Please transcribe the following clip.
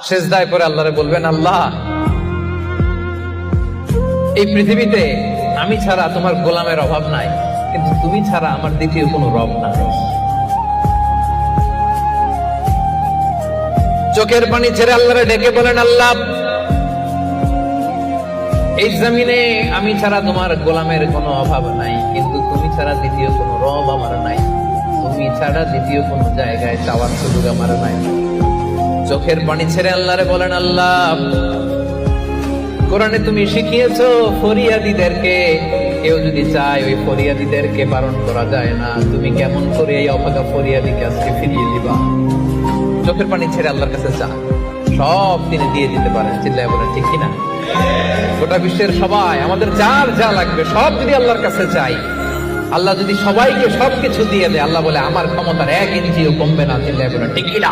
সেজদায় পরে আল্লাহরে বলবেন, আল্লাহ এই পৃথিবীতে আমি ছাড়া তোমার গোলামের অভাব নাই, কিন্তু তুমি ছাড়া আমার দ্বিতীয় কোনো রব নাই। চোখের পানি ছেড়ে আল্লাহরে ডেকে বলেন, আল্লাহ এই জমিনে আমি ছাড়া তোমার গোলামের কোনো অভাব নাই, কিন্তু তুমি ছাড়া দ্বিতীয় কোনো রব আমার নাই, তুমি ছাড়া দ্বিতীয় কোনো জায়গায় চাওয়ার সুযোগ আমার নাই। চোখের পানি ছেড়ে আল্লাহরে বলেন, আল্লাহ কোরআনে তুমি শিখিয়েছো ফরিয়াদীদেরকে কেউ যদি চায় ওই ফরিয়াদীদেরকে বারণ করা যায় না, তুমি কেমন করে এই অভাগা ফরিয়াদীকে আজকে ফিরিয়ে দিবা? চোখের পানি ছেড়ে আল্লাহর কাছে চা, সব তিনি দিয়ে দিতে পারেন। চিল্লায় বলেন ঠিক কিনা? গোটা বিশ্বের সবাই আমাদের যার যা লাগবে সব যদি আল্লাহর কাছে চাই, আল্লাহ যদি সবাইকে সবকিছু দিয়ে দেয়, আল্লাহ বলে আমার ক্ষমতার 1 ইঞ্চিও কমবে না। চিল্লায় বলেন ঠিক কিনা?